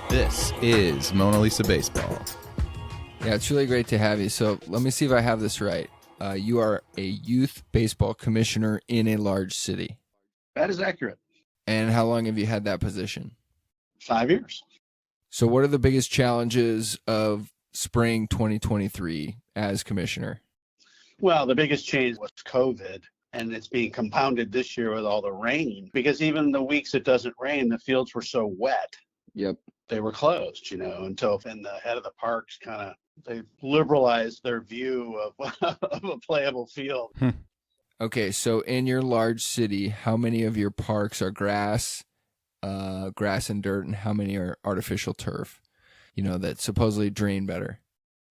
This is Mona Lisa Baseball. Yeah, it's really great to have you. So let me see if I have this right. You are a youth baseball commissioner in a large city. That is accurate. And how long have you had that position? 5 years. So what are the biggest challenges of spring 2023 as commissioner? Well, the biggest change was COVID, and it's being compounded this year with all the rain, because even the weeks it doesn't rain, the fields were so wet. Yep. They were closed, until then the head of the parks they liberalized their view of, of a playable field. Okay, so in your large city, how many of your parks are grass and dirt, and how many are artificial turf, that supposedly drain better?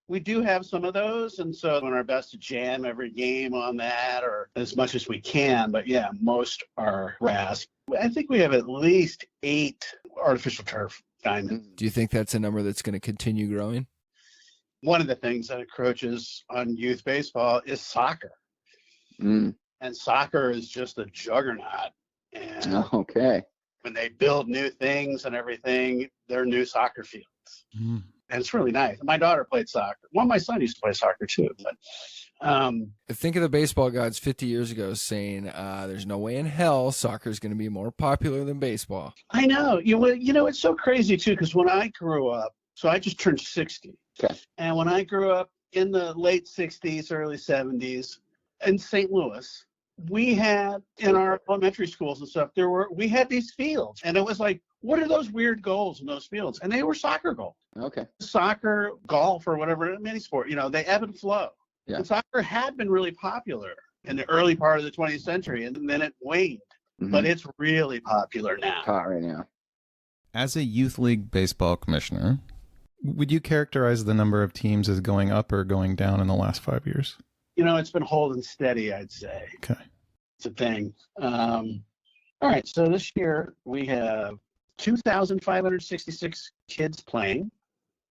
We do have some of those, and so we're doing our best to jam every game on that, or as much as we can, but yeah, most are grass. I think we have at least 8 artificial turf diamonds. Do you think that's a number that's going to continue growing? One of the things that encroaches on youth baseball is soccer. And soccer is just a juggernaut. And okay. when they build new things and everything, they're new soccer fields. And it's really nice. My daughter played soccer. Well, my son used to play soccer too. But think of the baseball gods 50 years ago saying, there's no way in hell soccer is going to be more popular than baseball. I know. It's so crazy too, because when I grew up, so I just turned 60. Okay. And when I grew up in the late 60s, early 70s in St. Louis, we had in our elementary schools and stuff, we had these fields. And it was like, what are those weird goals in those fields? And they were soccer goals. Okay. Soccer, golf, or whatever, many sport, they ebb and flow. Yeah. And soccer had been really popular in the early part of the 20th century, and then it waned. But it's really popular now. Hot right now. As a youth league baseball commissioner, would you characterize the number of teams as going up or going down in the last 5 years? It's been holding steady, I'd say. Okay. It's a thing. All right, so this year we have 2,566 kids playing,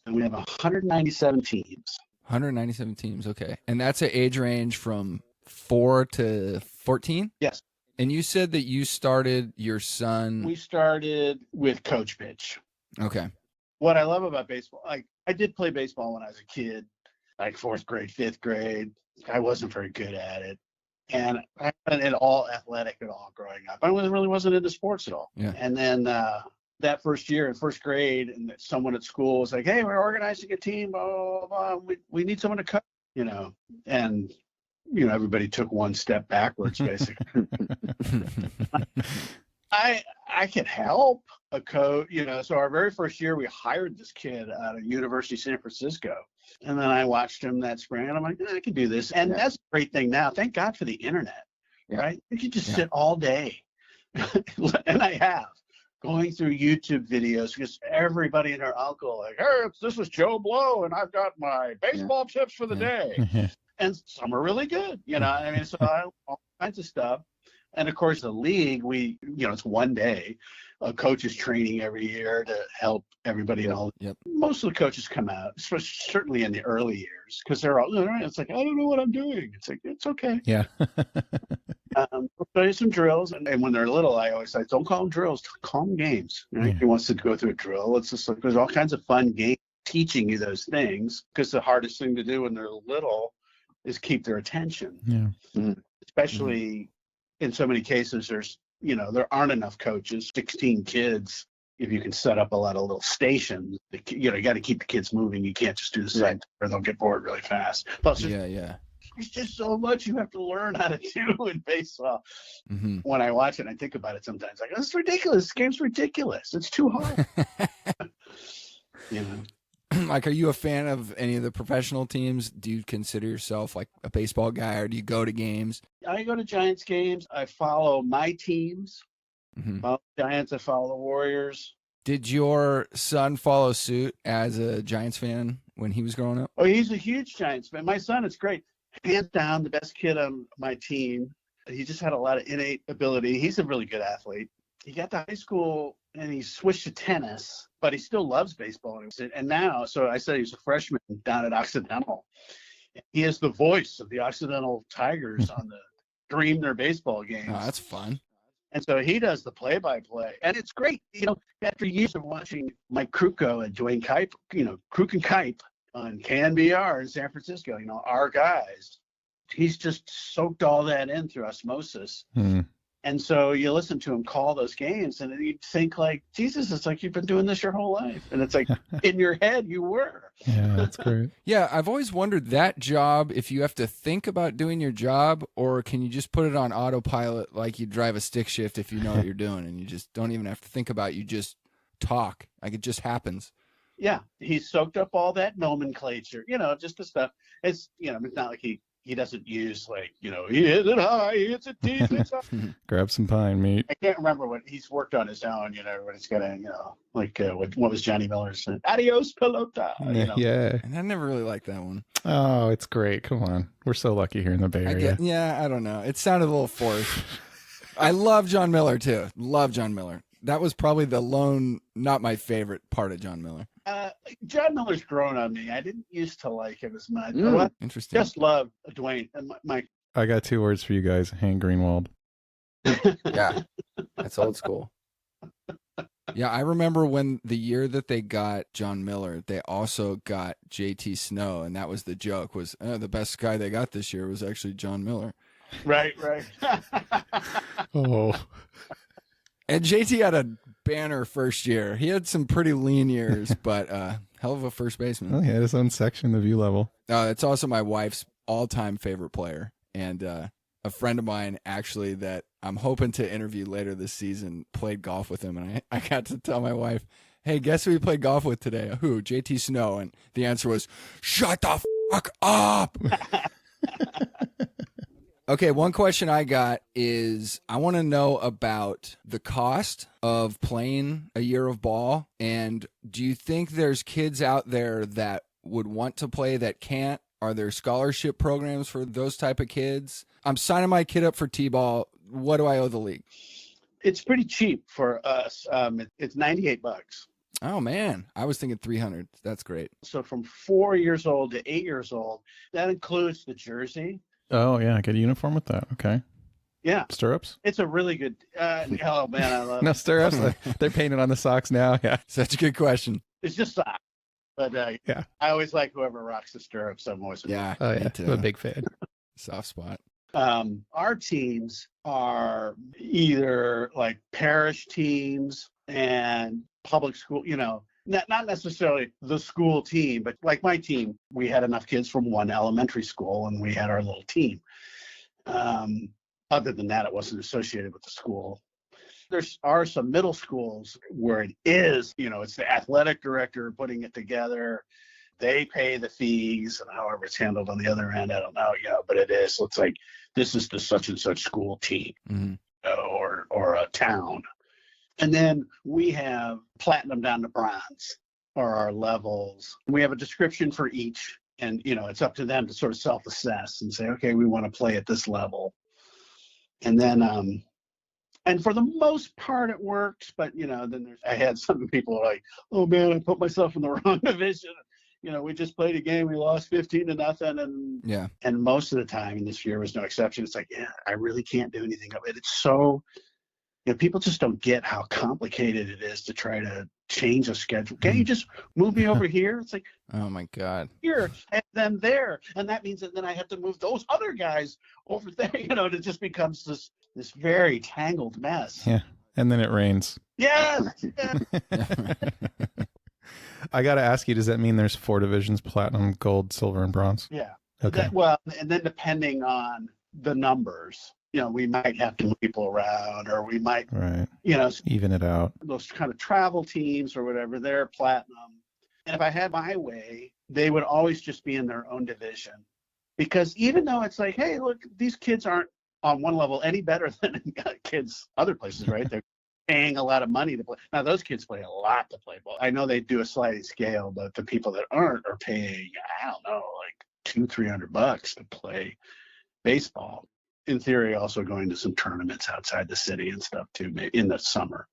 and we have 197 teams. 197 teams, okay. And that's an age range from 4 to 14? Yes. And you said that you started your son... We started with coach pitch. Okay. What I love about baseball, I did play baseball when I was a kid, like 4th grade, 5th grade. I wasn't very good at it. And I wasn't at all athletic at all growing up. I really wasn't into sports at all. Yeah. And then that first year in 1st grade, and someone at school was like, hey, we're organizing a team, blah, blah, blah. We need someone to coach, and, everybody took one step backwards, basically. I could help a coach, so our very first year we hired this kid out of University of San Francisco. And then I watched him that spring, and I'm like, I can do this. And that's a great thing now. Thank God for the internet, right? You can just sit all day. And I have, going through YouTube videos, because everybody and their uncle, like, hey, this is Joe Blow, and I've got my baseball tips for the day. And some are really good, so all kinds of stuff. And of course, the league, it's one day. Coaches training every year to help everybody else. Yep. Most of the coaches come out, certainly in the early years, because they're all, it's like, I don't know what I'm doing. It's like, it's okay. Yeah. We'll show you some drills. And when they're little, I always say, don't call them drills, call them games. Right? He wants to go through a drill. It's just like, there's all kinds of fun games teaching you those things, because the hardest thing to do when they're little is keep their attention. Yeah. Especially in so many cases, there aren't enough coaches, 16 kids. If you can set up a lot of little stations, you got to keep the kids moving. You can't just do the same, or they'll get bored really fast. Plus, there's just so much you have to learn how to do in baseball. When I watch it, I think about it sometimes. Like, this is ridiculous. This game's ridiculous. It's too hard. Like, are you a fan of any of the professional teams? Do you consider yourself like a baseball guy, or do you go to games? I go to Giants games. I follow my teams. I follow the Giants. I follow the Warriors. Did your son follow suit as a Giants fan when he was growing up? Oh, he's a huge Giants fan. My son, it's great. Hands down, the best kid on my team. He just had a lot of innate ability. He's a really good athlete. He got to high school and he switched to tennis, but he still loves baseball. And now, so I said he's a freshman down at Occidental. He is the voice of the Occidental Tigers on the Dream Their Baseball games. Oh, that's fun. And so he does the play-by-play, and it's great. After years of watching Mike Krukow and Dwayne Kipe, Kruk and Kipe on KNBR in San Francisco, our guys, he's just soaked all that in through osmosis. And so you listen to him call those games, and you think like, Jesus, it's like you've been doing this your whole life. And it's like in your head you were. Yeah, that's great. Yeah, I've always wondered that job, if you have to think about doing your job, or can you just put it on autopilot like you drive a stick shift if you know what you're doing and you just don't even have to think about it, you just talk. Like it just happens. Yeah, he soaked up all that nomenclature, just the stuff. It's, it's not like he doesn't use he hits it high, he hits it deep. Grab some pine, meat. I can't remember what he's worked on his own, when he's got what was Johnny Miller's adios pelota. Yeah. And I never really liked that one. Oh, it's great. Come on. We're so lucky here in the Bay Area. I don't know. It sounded a little forced. I love John Miller too. Love John Miller. That was probably the lone, not my favorite part of John Miller. John Miller's grown on me. I didn't used to like him as much. Interesting. Just love Dwayne and Mike. I got 2 words for you guys. Hank Greenwald. Yeah, that's old school. Yeah, I remember when the year that they got John Miller, they also got JT Snow, and that was the joke, was the best guy they got this year was actually John Miller. Right. Oh. And JT had a banner first year. He had some pretty lean years, but hell of a first baseman. Well, he had his own section, the view level. It's also my wife's all-time favorite player. And a friend of mine, actually, that I'm hoping to interview later this season, played golf with him. And I got to tell my wife, hey, guess who we played golf with today? Who? JT Snow. And the answer was, shut the fuck up. Okay, one question I got is I want to know about the cost of playing a year of ball. And do you think there's kids out there that would want to play that can't? Are there scholarship programs for those type of kids? I'm signing my kid up for T-ball. What do I owe the league? It's pretty cheap for us. It's $98. Oh, man. I was thinking 300. That's great. So from 4 years old to 8 years old, that includes the jersey. Oh, yeah. Get a uniform with that. Okay. Yeah. Stirrups? It's a really good. Oh, man. I love No, stirrups. They're painted on the socks now. Yeah. Such a good question. It's just socks. But yeah. I always like whoever rocks the stirrups. I'm always yeah. Oh, yeah. too. I'm a big fan. Soft spot. Our teams are either like parish teams and public school, not necessarily the school team, but like my team, we had enough kids from one elementary school and we had our little team. Other than that, it wasn't associated with the school. There are some middle schools where it is, it's the athletic director putting it together. They pay the fees, and however it's handled on the other end, I don't know. But it is. It's like this is the such and such school team, or a town, and then we have platinum down to bronze, or our levels. We have a description for each, and it's up to them to sort of self-assess and say, okay, we want to play at this level, and then. And for the most part, it works. But, then I had some people like, oh, man, I put myself in the wrong division. We just played a game. We lost 15-0. And most of the time, and this year was no exception, it's like, yeah, I really can't do anything of it. It's so, people just don't get how complicated it is to try to change a schedule. Can't you just move me over here? It's like, oh, my God. Here and then there. And that means that then I have to move those other guys over there. It just becomes this very tangled mess. Yeah. And then it rains. Yes. I got to ask you, does that mean there's 4 divisions, platinum, gold, silver, and bronze? Yeah. Okay. And then depending on the numbers, we might have to move people around, or we might, even it out. Those kind of travel teams or whatever, they're platinum. And if I had my way, they would always just be in their own division. Because even though it's like, hey, look, these kids aren't on one level any better than kids other places, right? They're paying a lot of money to play. Now, those kids play a lot to play ball. I know they do a sliding scale, but the people that aren't are paying, I don't know, like $200-300 to play baseball. In theory, also going to some tournaments outside the city and stuff too, maybe in the summer.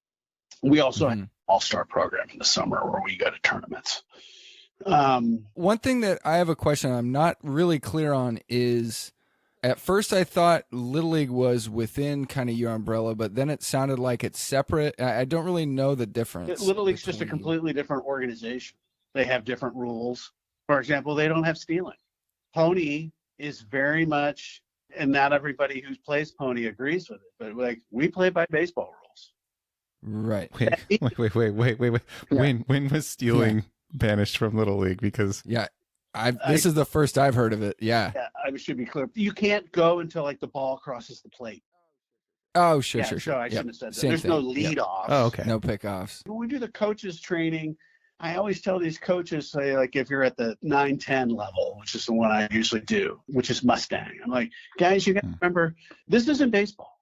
We also have an all-star program in the summer where we go to tournaments. One thing that I have a question I'm not really clear on is, At first, I thought Little League was within kind of your umbrella, but then it sounded like it's separate. I don't really know the difference. Little League's just a between- completely different organization. They have different rules. For example, they don't have stealing. Pony is very much, and not everybody who plays Pony agrees with it, but like we play by baseball rules. Right. Wait. When was stealing banished from Little League? Because Yeah. This is the first I've heard of it. Yeah. Yeah, I should be clear. You can't go until like the ball crosses the plate. Oh, sure. So I Yep. shouldn't have said that. Same There's thing. no Yep. lead off. oh, okay. No pickoffs. When we do the coaches training, I always tell these coaches, say, like, if you're at the 9-10 level, which is the one I usually do, which is Mustang, I'm like, guys, you got to remember, this isn't baseball.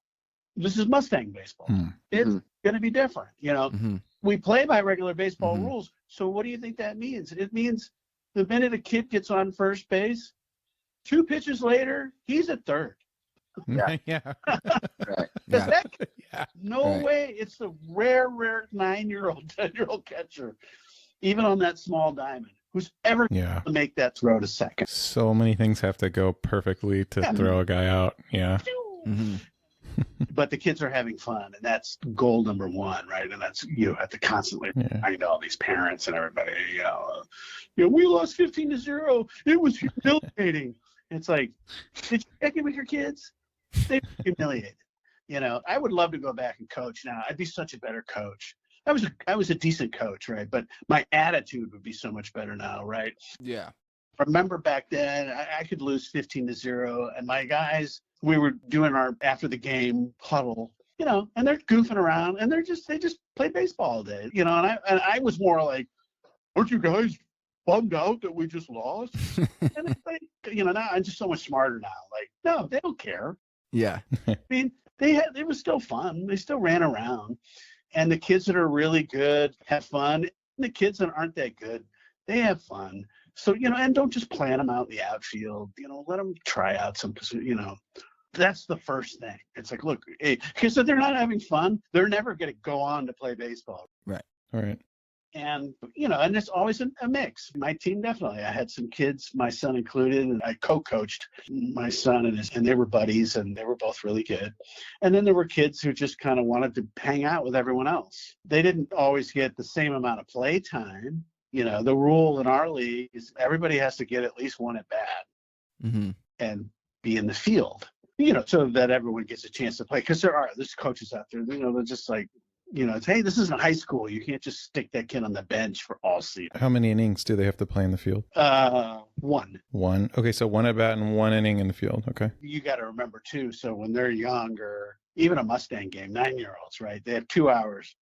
This is Mustang baseball. It's going to be different. Mhm. We play by regular baseball Mhm. rules. So what do you think that means? It means the minute a kid gets on first base, 2 pitches later, he's at third. Yeah. Right. Yeah. Yeah. No Right. way. It's the rare 9-year-old, 10-year-old catcher, even on that small diamond, who's ever Yeah. to make that throw to second. So many things have to go perfectly to throw a guy out. Yeah. Mhm. But the kids are having fun, and that's goal number one, right? And that's, you have to constantly Yeah. remind all these parents and everybody, we lost 15-0. It was humiliating. It's like, did you check in with your kids? They were humiliated. I would love to go back and coach now. I'd be such a better coach. I was a decent coach, right? But my attitude would be so much better now, right? Yeah. Remember back then, I could lose 15-0, and my guys, we were doing our after the game huddle, and they're goofing around, and they just play baseball all day, and I was more like, aren't you guys bummed out that we just lost? And it's like, now I'm just so much smarter now. Like, no, they don't care. Yeah. I mean, it was still fun. They still ran around, and the kids that are really good have fun. And the kids that aren't that good, they have fun. So, and don't just plant them out in the outfield, let them try out some, that's the first thing. It's like, look, because if they're not having fun, they're never going to go on to play baseball. All right. And, and it's always a mix. My team, definitely. I had some kids, my son included, and I co-coached my son and they were buddies, and they were both really good. And then there were kids who just kind of wanted to hang out with everyone else. They didn't always get the same amount of play time. The rule in our league is everybody has to get at least one at bat Mm-hmm. and be in the field, so that everyone gets a chance to play. Because there's coaches out there, they're just like, it's, hey, this isn't high school. You can't just stick that kid on the bench for all season. How many innings do they have to play in the field? One. One. Okay, so one at bat and 1 inning in the field. Okay. You got to remember, too, so when they're younger, even a Mustang game, 9-year-olds, right? They have 2 hours.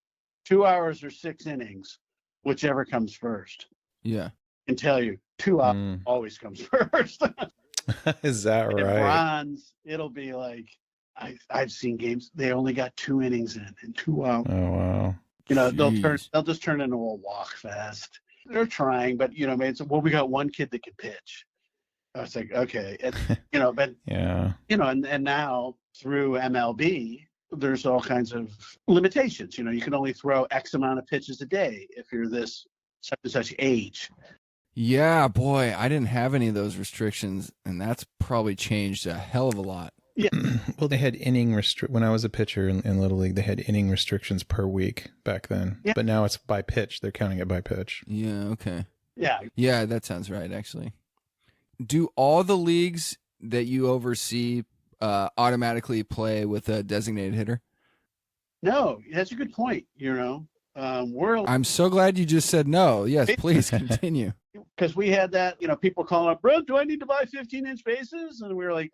2 hours or 6 innings, whichever comes first. Yeah. I can tell you, 2 hours always comes first. Is that In right? bronze, it'll be like, I've seen games, they only got 2 innings in 2 hours. Oh, wow. They'll just turn into a walk fest. They're trying, but we got one kid that can pitch. I was like, okay, but Yeah. and now through MLB, there's all kinds of limitations. You can only throw X amount of pitches a day if you're this such and such age. Yeah, boy, I didn't have any of those restrictions, and that's probably changed a hell of a lot. Yeah. Well, they had when I was a pitcher in Little League, they had inning restrictions per week back then. Yeah. But now it's by pitch. They're counting it by pitch. Yeah, okay. Yeah. Yeah, that sounds right, actually. Do all the leagues that you oversee automatically play with a designated hitter? No, that's a good point. I'm so glad you just said no. Yes, please continue. Because we had that, people calling up, bro, do I need to buy 15-inch bases? And we were like,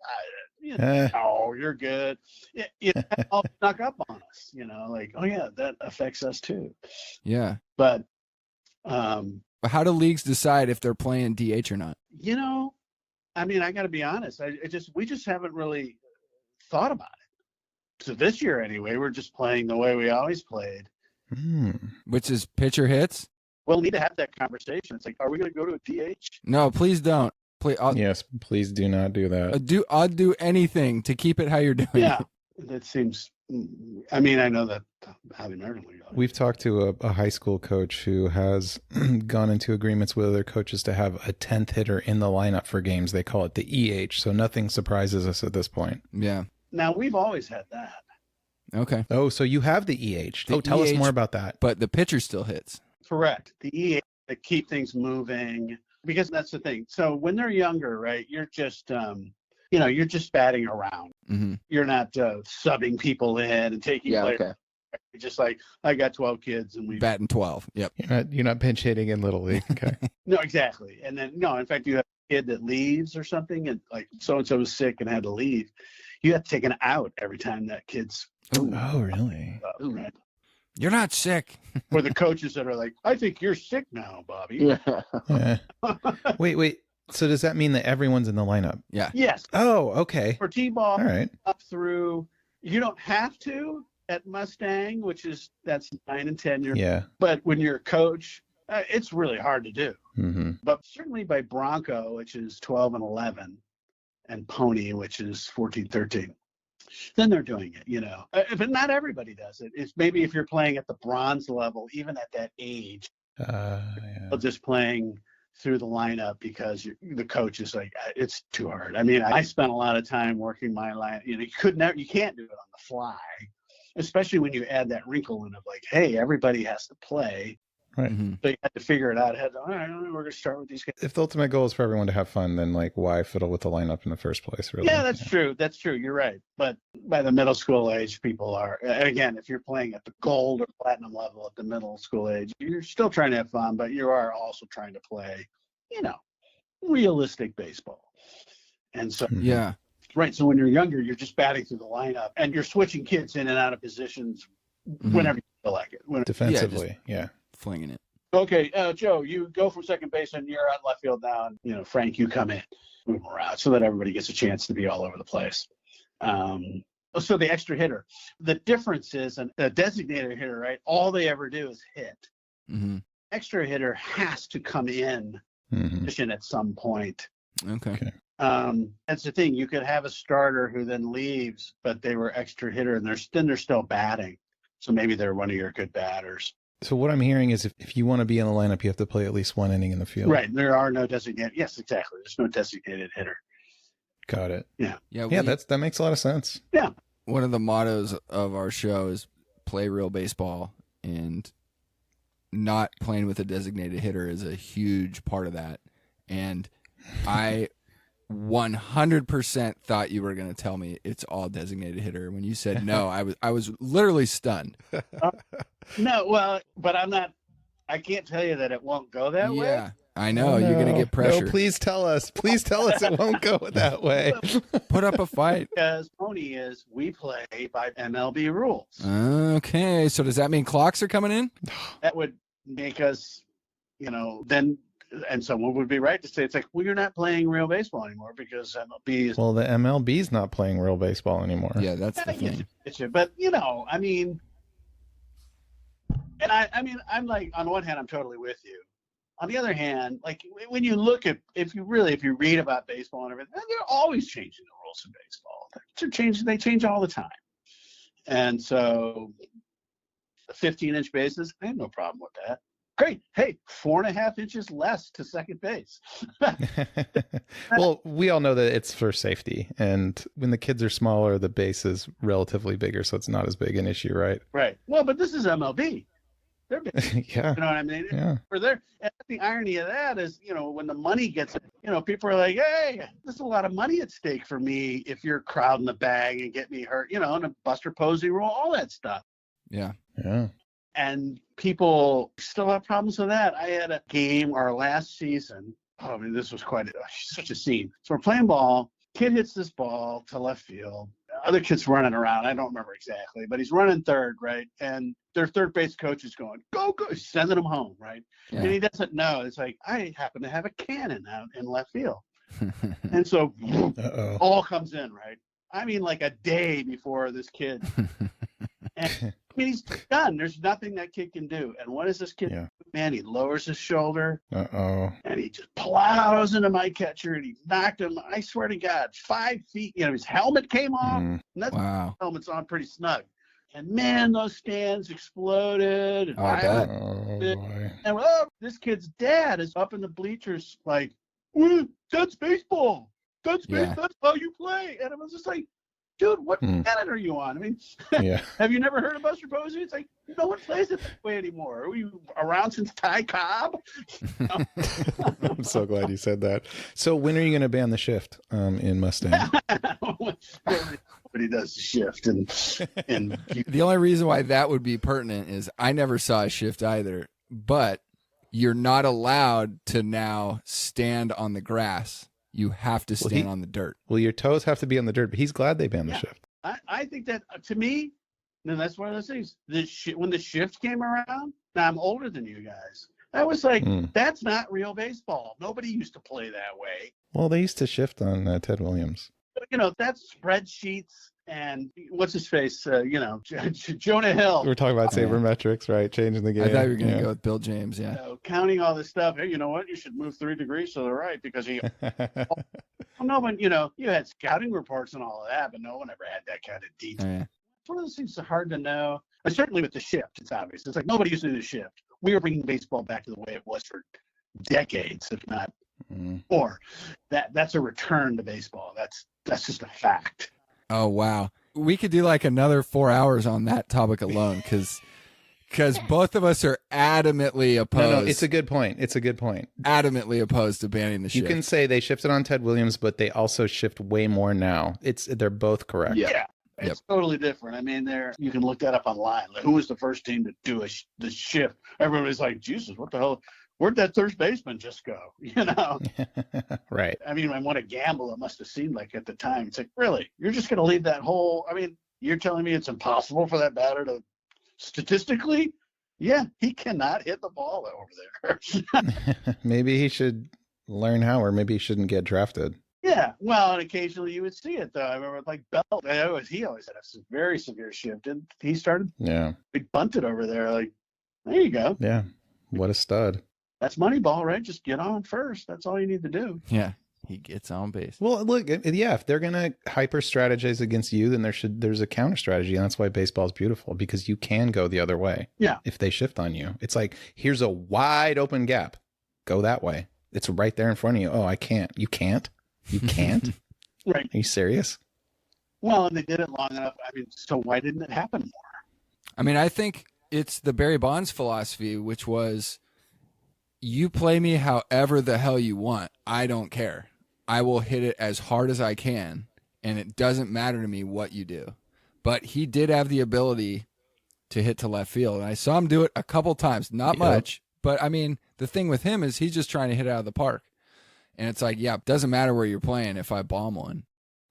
no, you're good. It all snuck up on us, like, oh yeah, that affects us too. Yeah. But, But how do leagues decide if they're playing DH or not? I got to be honest. We just haven't really thought about it. So this year anyway, we're just playing the way we always played. Which is pitcher hits? We'll need to have that conversation. It's like, are we going to go to a DH? No, please don't. Please, Yes, please do not do that. I'll do anything to keep it how you're doing. Yeah, that seems I mean, I know that how the American League. We've talked to a high school coach who has gone into agreements with other coaches to have a 10th hitter in the lineup for games. They call it the EH, so nothing surprises us at this point. Yeah. Now, we've always had that. Okay. Oh, so you have the EH. Tell us more about that. But the pitcher still hits. Correct. The EH that keep things moving, because that's the thing. So when they're younger, right, you're just you're just batting around. Mm-hmm. You're not subbing people in and taking players. Okay. You're just like, I got 12 kids and we Batting 12. Yep. You're not pinch hitting in Little League. Okay. No, exactly. And then in fact, you have a kid that leaves or something, and like so and so was sick and had to leave. You have to take an out every time that kid's. Oh, really? Right. You're not sick. Or the coaches that are like, I think you're sick now, Bobby. Yeah. Yeah. Wait. So does that mean that everyone's in the lineup? Yeah. Yes. Oh, okay. For T-ball, All right. up through, you don't have to at Mustang, that's 9 and 10 years. Yeah. But when you're a coach, it's really hard to do. Mm-hmm. But certainly by Bronco, which is 12 and 11, and Pony, which is 14, 13, then they're doing it, But not everybody does it. It's maybe if you're playing at the bronze level, even at that age, Yeah. just playing through the lineup because the coach is like, it's too hard. I mean, I spent a lot of time working my line. You can't do it on the fly, especially when you add that wrinkle in of like, hey, everybody has to play. Right. Mm-hmm. So you had to figure it out ahead. All right, we're going to start with these guys. If the ultimate goal is for everyone to have fun, then like why fiddle with the lineup in the first place? Really? Yeah, that's true. That's true. You're right. But by the middle school age, people are, again, if you're playing at the gold or platinum level at the middle school age, you're still trying to have fun, but you are also trying to play, realistic baseball. And so, Yeah. right. So when you're younger, you're just batting through the lineup and you're switching kids in and out of positions whenever you feel like it. Defensively, yeah. Flinging it. Okay, Joe, you go from second base and you're on left field now. And, Frank, you come in, move around so that everybody gets a chance to be all over the place. So the extra hitter, the difference is a designated hitter, right? All they ever do is hit. Mm-hmm. Extra hitter has to come in position at some point. Okay. That's the thing. You could have a starter who then leaves, but they were extra hitter and they're still batting. So maybe they're one of your good batters. So what I'm hearing is if you want to be in the lineup, you have to play at least one inning in the field. Right. There are no designated. Yes, exactly. There's no designated hitter. Got it. Yeah. Yeah. That makes a lot of sense. Yeah. One of the mottos of our show is play real baseball, and not playing with a designated hitter is a huge part of that. And I 100% thought you were going to tell me it's all designated hitter. When you said no, I was literally stunned. No, well, but I can't tell you that it won't go that way. Yeah, I know. You're going to get pressure. No, please tell us. Please tell us it won't go that way. Put up a fight. Because Pony is, we play by MLB rules. Okay, so does that mean clocks are coming in? That would make us, then, and someone would be right to say, it's like, well, you're not playing real baseball anymore because MLB is. Well, the MLB's not playing real baseball anymore. Yeah, that's the thing. But, I mean, and I'm like, on one hand, I'm totally with you. On the other hand, like when you look at, if you read about baseball and everything, they're always changing the rules of baseball. They change all the time. And so the 15-inch bases, I have no problem with that. Great. Hey, 4.5 inches less to second base. Well, we all know that it's for safety. And when the kids are smaller, the base is relatively bigger, so it's not as big an issue, right? Right. Well, but this is MLB. They're big. Yeah. You know what I mean? Yeah. And the irony of that is, when the money gets, people are like, hey, there's a lot of money at stake for me if you're crowding the bag and get me hurt, and a Buster Posey rule, all that stuff. Yeah. Yeah. And people still have problems with that. I had a game our last season. Oh, I mean, this was such a scene. So we're playing ball. Kid hits this ball to left field. Other kid's running around. I don't remember exactly, but he's running third, right? And their third base coach is going, go, go, sending him home, right? Yeah. And he doesn't know. It's like, I happen to have a cannon out in left field. And so all comes in, right? I mean, like a day before this kid. And he's done. There's nothing that kid can do. And what does this kid do? Man, he lowers his shoulder. And he just plows into my catcher and he knocked him, I swear to God, 5 feet. His helmet came off. And that's wow. helmet's on pretty snug. And man, those stands exploded. And Oh, I bet. Oh boy. And this kid's dad is up in the bleachers like, that's baseball. That's Yeah. That's how you play. And I was just like, dude, what planet are you on? I mean, Yeah. have you never heard of Buster Posey? It's like, no one plays it that way anymore. Are you around since Ty Cobb? I'm so glad you said that. So when are you going to ban the shift in Mustang? But he does the shift, and The only reason why that would be pertinent is I never saw a shift either, but you're not allowed to now stand on the grass. You have to stand on the dirt. Well, your toes have to be on the dirt, but he's glad they banned the shift. I think that, to me, and that's one of those things. When the shift came around, now I'm older than you guys. I was like, that's not real baseball. Nobody used to play that way. Well, they used to shift on Ted Williams. That's spreadsheets and what's his face, Jonah Hill. We're talking about sabermetrics, right? Changing the game. I thought you were going to go with Bill James, yeah. Counting all this stuff. Hey, you know what? You should move 3 degrees to the right because no one, you had scouting reports and all of that, but no one ever had that kind of detail. Oh, yeah. It's one of those things that's hard to know. But certainly with the shift, it's obvious. It's like nobody used to do the shift. We are bringing baseball back to the way it was for decades, if not more. That's a return to baseball. That's just a fact. Oh, wow. We could do like another 4 hours on that topic alone because both of us are adamantly opposed. No, it's a good point. It's a good point. Adamantly opposed to banning the shift. You can say they shifted on Ted Williams, but they also shift way more now. They're both correct. Yeah. It's totally different. I mean, you can look that up online. Like, who was the first team to do the shift? Everybody's like, Jesus, what the hell? Where'd that third baseman just go? Right. I mean, I want to gamble. It must have seemed like at the time. It's like, really? You're just going to leave that whole? I mean, you're telling me it's impossible for that batter to, statistically, he cannot hit the ball over there. Maybe he should learn how, or maybe he shouldn't get drafted. Yeah, well, and occasionally you would see it, though. I remember, like, Belt, he always had a very severe shift, and he started, he bunted over there. Like, there you go. Yeah, what a stud. That's Moneyball, right? Just get on first. That's all you need to do. Yeah, he gets on base. Well, look, if they're going to hyper strategize against you, then there's a counter strategy, and that's why baseball is beautiful, because you can go the other way. Yeah. If they shift on you. It's like, here's a wide open gap. Go that way. It's right there in front of you. Oh, I can't. You can't? You can't? Right. Are you serious? Well, and they did it long enough. I mean, so why didn't it happen more? I mean, I think it's the Barry Bonds philosophy, which was, you play me however the hell you want. I don't care. I will hit it as hard as I can, and it doesn't matter to me what you do. But he did have the ability to hit to left field, and I saw him do it a couple times. Not much, but I mean, the thing with him is he's just trying to hit it out of the park. And it's like, it doesn't matter where you're playing if I bomb one.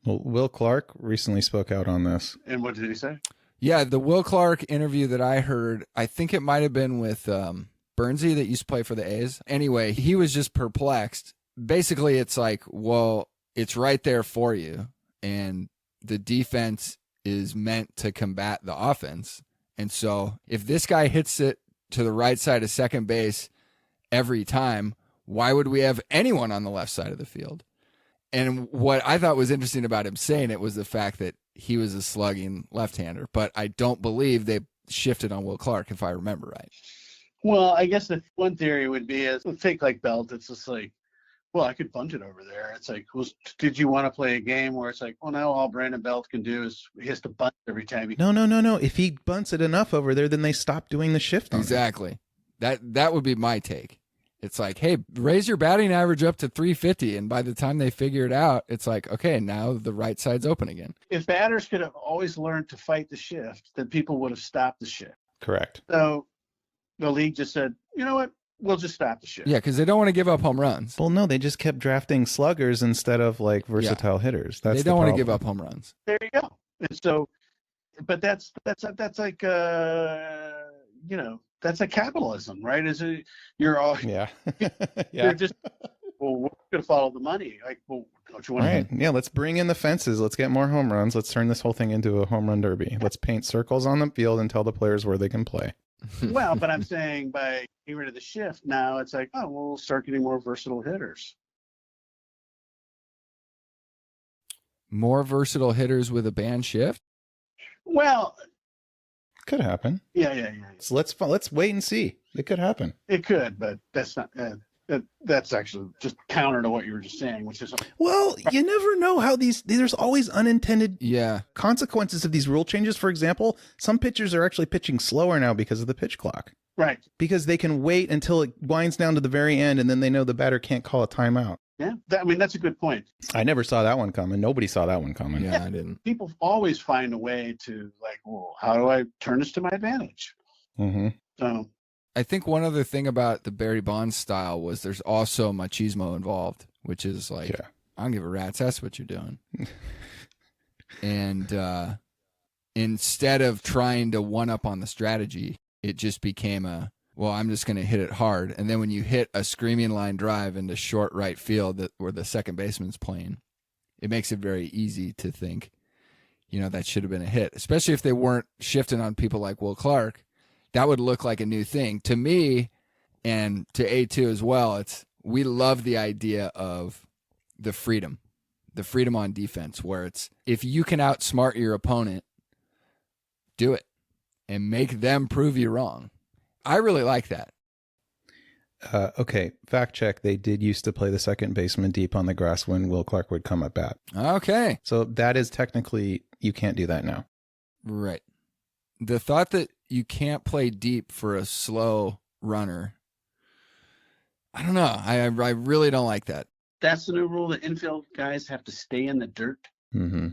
Well, Will Clark recently spoke out on this. And what did he say? Yeah, the Will Clark interview that I heard, I think it might have been with Bernsey that used to play for the A's. Anyway, he was just perplexed. Basically, it's like, well, it's right there for you. And the defense is meant to combat the offense. And so if this guy hits it to the right side of second base every time, why would we have anyone on the left side of the field? And what I thought was interesting about him saying it was the fact that he was a slugging left-hander. But I don't believe they shifted on Will Clark, if I remember right. Well, I guess the one theory would be is, take like Belt. It's just like, well, I could bunt it over there. It's like, well, did you want to play a game where it's like, well, now all Brandon Belt can do is he has to bunt every time. No. If he bunts it enough over there, then they stop doing the shift on Exactly. That would be my take. It's like, hey, raise your batting average up to 350, and by the time they figure it out, it's like, okay, now the right side's open again. If batters could have always learned to fight the shift, then people would have stopped the shift. Correct. So the league just said, you know what, we'll just stop the shift. Yeah, because they don't want to give up home runs. Well, no, they just kept drafting sluggers instead of like versatile hitters. They don't want to give up home runs. There you go. And so, but that's like that's a capitalism, right? You're all you're just, well, we're going to follow the money. Like, well, don't you want to? Right. Yeah, let's bring in the fences. Let's get more home runs. Let's turn this whole thing into a home run derby. Let's paint circles on the field and tell the players where they can play. Well, but I'm saying by getting rid of the shift, now it's like, oh, we'll start getting more versatile hitters. More versatile hitters with a banned shift? Well, Could happen. Yeah. So let's wait and see. It could happen. It could, but that's not. That's actually just counter to what you were just saying, which is Well, you never know how there's always unintended consequences of these rule changes. For example, some pitchers are actually pitching slower now because of the pitch clock. right. Because they can wait until it winds down to the very end, and then they know the batter can't call a timeout. Yeah, I mean, that's a good point. I never saw that one coming. Nobody saw that one coming. Yeah, I didn't. People always find a way to like, well, how do I turn this to my advantage? Mm-hmm. So I think one other thing about the Barry Bonds style was there's also machismo involved, which is like, I don't give a rat's ass what you're doing. And instead of trying to one up on the strategy, it just became I'm just going to hit it hard. And then when you hit a screaming line drive into short right field where the second baseman's playing, it makes it very easy to think, that should have been a hit, especially if they weren't shifting on people like Will Clark. That would look like a new thing to me, and to A2 as well. We love the idea of the freedom on defense, where it's if you can outsmart your opponent, do it and make them prove you wrong. I really like that. Okay, fact check. They did used to play the second baseman deep on the grass when Will Clark would come at bat. Okay. So that is technically, you can't do that now. Right. The thought that you can't play deep for a slow runner, I don't know. I really don't like that. that's the new rule. The infield guys have to stay in the dirt. Mm-hmm.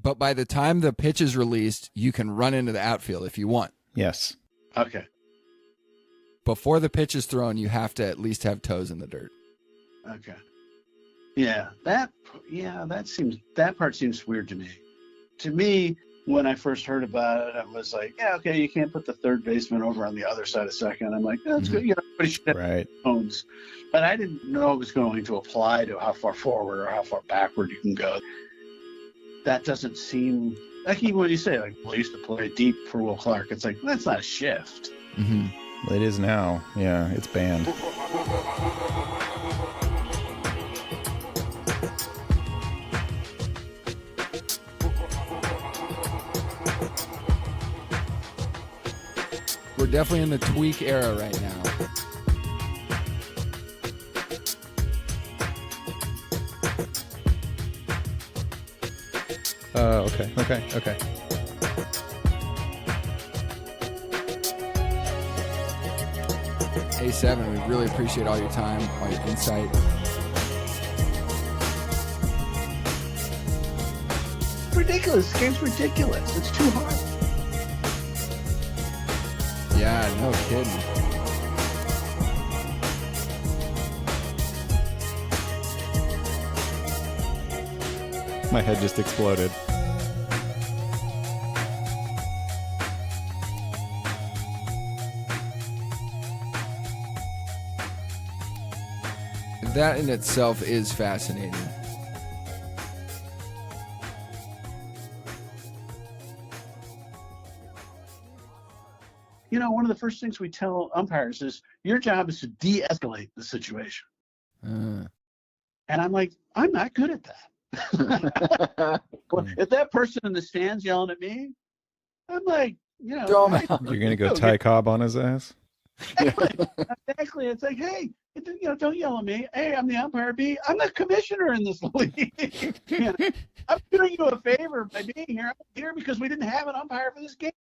But by the time the pitch is released, you can run into the outfield if you want. Yes. Okay. Before the pitch is thrown, you have to at least have toes in the dirt. Okay. Yeah, that part seems weird to me. To me, when I first heard about it, I was like, yeah, okay, you can't put the third baseman over on the other side of second. I'm like, that's good. Everybody should have toes. But I didn't know it was going to apply to how far forward or how far backward you can go. That doesn't seem like, even when you say, like, well, I used to play deep for Will Clark, it's like, that's not a shift. Mm-hmm. Well, it is now. Yeah, it's banned. We're definitely in the tweak era right now. Okay. A7, we really appreciate all your time, all your insight. Ridiculous. This game's ridiculous. It's too hard. Yeah, no kidding. My head just exploded. That in itself is fascinating. One of the first things we tell umpires is your job is to de-escalate the situation. And I'm like, I'm not good at that. Well, if that person in the stands yelling at me, I'm like, Throw him out. You're going to go Ty Cobb on his ass? Exactly. It's like, hey, don't yell at me. Hey, I'm the umpire B. I'm the commissioner in this league. I'm doing you a favor by being here. I'm here because we didn't have an umpire for this game.